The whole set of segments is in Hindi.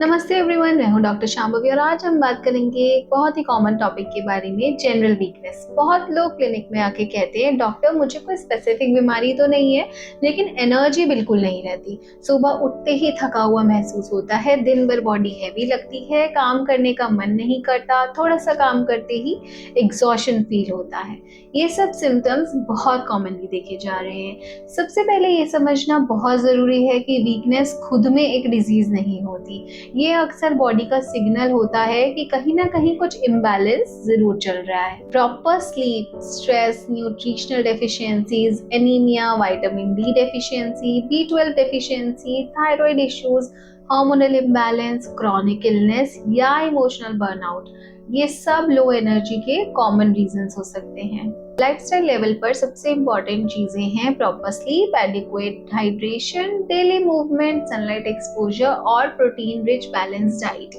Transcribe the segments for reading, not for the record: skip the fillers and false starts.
नमस्ते एवरीवन, मैं हूं डॉक्टर शांभवी और आज हम बात करेंगे एक बहुत ही कॉमन टॉपिक के बारे में, जनरल वीकनेस। बहुत लोग क्लिनिक में आके कहते हैं, डॉक्टर मुझे कोई स्पेसिफिक बीमारी तो नहीं है, लेकिन एनर्जी बिल्कुल नहीं रहती। सुबह उठते ही थका हुआ महसूस होता है, दिन भर बॉडी हैवी लगती है, काम करने का मन नहीं करता, थोड़ा सा काम करते ही एग्जॉशन फील होता है। ये सब सिम्टम्स बहुत कॉमनली देखे जा रहे हैं। सबसे पहले ये समझना बहुत जरूरी है कि वीकनेस खुद में एक डिजीज नहीं होती। ये अक्सर बॉडी का सिग्नल होता है कि कहीं ना कहीं कुछ इम्बैलेंस जरूर चल रहा है। Proper sleep, stress, nutritional deficiencies, anaemia, vitamin D deficiency, B12 deficiency, thyroid issues, hormonal imbalance, chronic illness या इमोशनल बर्नआउट, ये सब लो एनर्जी के कॉमन रीजंस हो सकते हैं। लाइफस्टाइल लेवल पर सबसे इम्पॉर्टेंट चीजें हैं proper sleep, adequate hydration, daily movement, sunlight exposure और प्रोटीन रिच बैलेंस डाइट।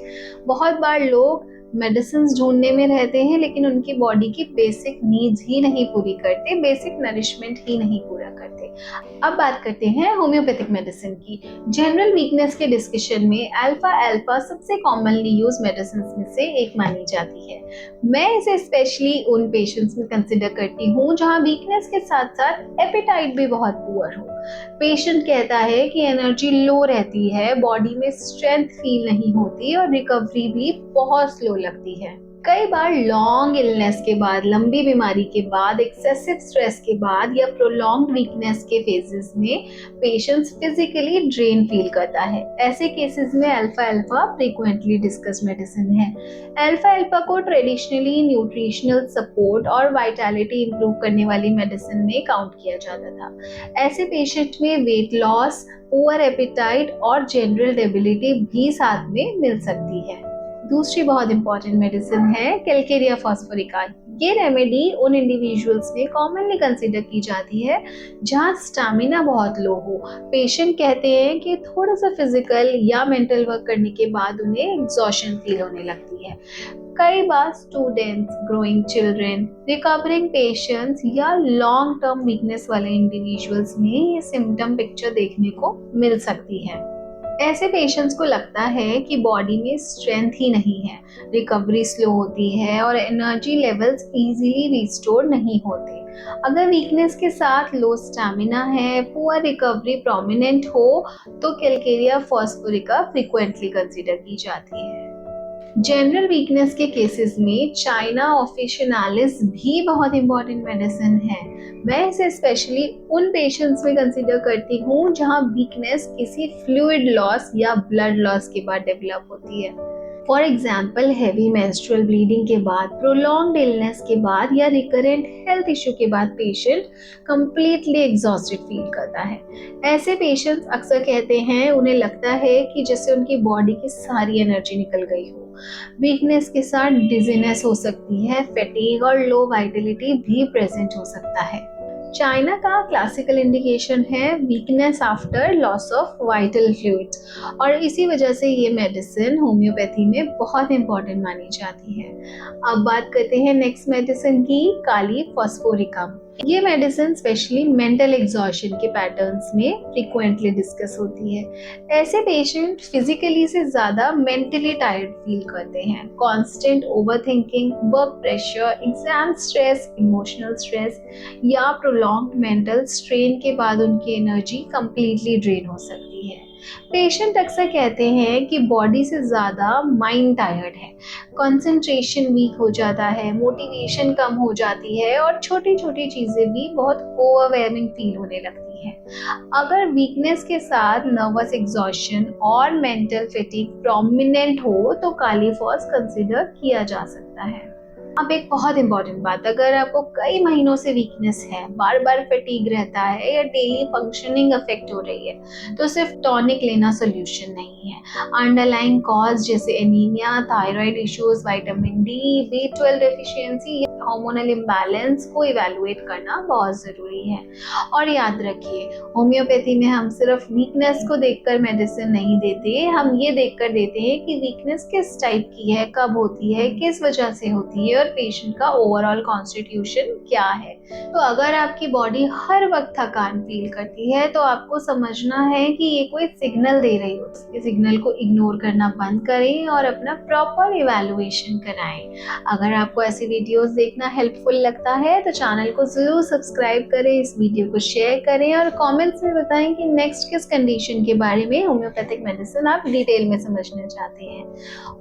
बहुत बार लोग मेडिसिन ढूंढने में रहते हैं, लेकिन उनकी बॉडी की बेसिक नीड्स ही नहीं पूरी करते, बेसिक नरिशमेंट ही नहीं पूरा करते। अब बात करते हैं होम्योपैथिक मेडिसिन की। जनरल वीकनेस के डिस्कशन में अल्फा अल्फा सबसे कॉमनली यूज मेडिसिन में से एक मानी जाती है। मैं इसे स्पेशली उन पेशेंट्स में कंसिडर करती हूँ जहाँ वीकनेस के साथ साथ एपेटाइट भी बहुत पुअर हो। पेशेंट कहता है कि एनर्जी लो रहती है, बॉडी में स्ट्रेंथ फील नहीं होती और रिकवरी भी बहुत स्लो लगती है। कई बार लॉन्ग इलनेस के बाद, लंबी बीमारी के बाद, एक्सेसिव स्ट्रेस के बाद या प्रोलॉन्ग्ड वीकनेस के फेजेस में पेशेंट्स फिजिकली ड्रेन फील करता है। ऐसे केसेस में alpha alpha frequently discuss medicine है। अल्फा अल्फा को ट्रेडिशनली न्यूट्रिशनल सपोर्ट और वाइटैलिटी इंप्रूव करने वाली मेडिसिन में काउंट किया जाता था। ऐसे पेशेंट में वेट लॉस, पुअर एपेटाइट और जनरल डेबिलिटी भी साथ में मिल सकती है। दूसरी बहुत इंपॉर्टेंट मेडिसिन है कैलकेरिया फॉस्फोरिका। ये रेमेडी उन इंडिविजुअल्स में कॉमनली कंसिडर की जाती है जहाँ स्टैमिना बहुत लो हो। पेशेंट कहते हैं कि थोड़ा सा फिजिकल या मेंटल वर्क करने के बाद उन्हें एग्जॉशन फील होने लगती है। कई बार students, growing children, recovering patients या लॉन्ग टर्म वीकनेस वाले इंडिविजुअल्स में ये सिम्टम पिक्चर देखने को मिल सकती है। ऐसे पेशेंट्स को लगता है कि बॉडी में स्ट्रेंथ ही नहीं है, रिकवरी स्लो होती है और एनर्जी लेवल्स इजीली रिस्टोर नहीं होते। अगर वीकनेस के साथ लो स्टैमिना है, पुअर रिकवरी प्रोमिनेंट हो, तो कैलकेरिया फॉस्फोरिका फ्रीक्वेंटली कंसीडर की जाती है। जनरल वीकनेस के केसेस में चाइना ऑफिशिनालिस भी बहुत इंपॉर्टेंट मेडिसिन है। मैं इसे स्पेशली उन पेशेंट्स में कंसीडर करती हूँ जहाँ वीकनेस किसी फ्लूइड लॉस या ब्लड लॉस के बाद डेवलप होती है। For example, heavy menstrual bleeding के बाद, प्रोलॉन्ग्ड इलनेस के बाद या रिकरेंट हेल्थ इश्यू के बाद पेशेंट कंप्लीटली एग्जॉस्टेड फील करता है। ऐसे पेशेंट्स अक्सर कहते हैं उन्हें लगता है कि जैसे उनकी बॉडी की सारी एनर्जी निकल गई हो। वीकनेस के साथ डिजीनेस हो सकती है, फैटीग और लो वाइटलिटी भी प्रेजेंट हो सकता है। चाइना का क्लासिकल इंडिकेशन है weakness after loss of vital fluids और इसी वजह से ये मेडिसिन होम्योपैथी में बहुत इंपॉर्टेंट मानी जाती है। अब बात करते हैं नेक्स्ट मेडिसिन की, काली फॉस्फोरिका। ये मेडिसिन स्पेशली मेंटल एग्जॉशन के पैटर्न्स में फ्रीक्वेंटली डिस्कस होती है। ऐसे पेशेंट फिजिकली से ज्यादा मेंटली टायर्ड फील करते हैं। Constant overthinking, work pressure, exam stress, emotional stress या प्रोलॉन्ग्ड मेंटल स्ट्रेन के बाद उनकी एनर्जी कंप्लीटली ड्रेन हो सकती है। पेशेंट अक्सर कहते हैं कि बॉडी से ज्यादा माइंड टायर्ड है, कंसंट्रेशन वीक हो जाता है, मोटिवेशन कम हो जाती है और छोटी छोटी चीजें भी बहुत ओवरवेलमिंग फील होने लगती है। अगर वीकनेस के साथ नर्वस एग्जॉशन और मेंटल फैटिग प्रोमिनेंट हो तो काली फॉस कंसिडर किया जा सकता है। अब एक बहुत इंपॉर्टेंट बात, अगर आपको कई महीनों से वीकनेस है, बार बार फटीग रहता है या डेली फंक्शनिंग अफेक्ट हो रही है, तो सिर्फ टॉनिक लेना सोल्यूशन नहीं है। अंडरलाइंग कॉज जैसे anaemia, thyroid issues, vitamin D, B12 deficiency, hormonal imbalance को इवैल्यूएट करना बहुत ज़रूरी है। और याद रखिए, होम्योपैथी में हम सिर्फ वीकनेस को देखकर मेडिसिन नहीं देते, हम ये देखकर देते हैं कि वीकनेस किस टाइप की है, कब होती है, किस वजह से होती है और पेशेंट का ओवरऑल कॉन्स्टिट्यूशन क्या है। तो अगर आपकी बॉडी हर वक्त थकान फील करती है तो आपको समझना है कि ये कोई सिग्नल दे रही हो। इस सिग्नल को इग्नोर करना बंद करें और अपना प्रॉपर इवैल्यूएशन कराएं। अगर आपको ऐसी वीडियोस देखना हेल्पफुल लगता है तो चैनल को जरूर सब्सक्राइब करें, इस वीडियो को शेयर करें और कमेंट्स में बताएं कि नेक्स्ट किस कंडीशन के बारे में होम्योपैथिक मेडिसिन आप डिटेल में समझना चाहते हैं।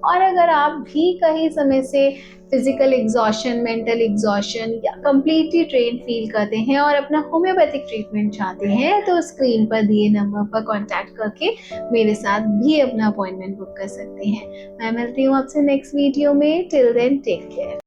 और अगर आप भी कहीं समय से फिजिकल एग्जॉशन, मेंटल एग्जॉशन या कंप्लीटली ट्रेन फील करते हैं और अपना होम्योपैथिक ट्रीटमेंट चाहते हैं तो स्क्रीन पर दिए नंबर पर कांटेक्ट करके मेरे साथ भी अपना अपॉइंटमेंट बुक कर सकते हैं। मैं मिलती हूँ आपसे नेक्स्ट वीडियो में। Till then take care.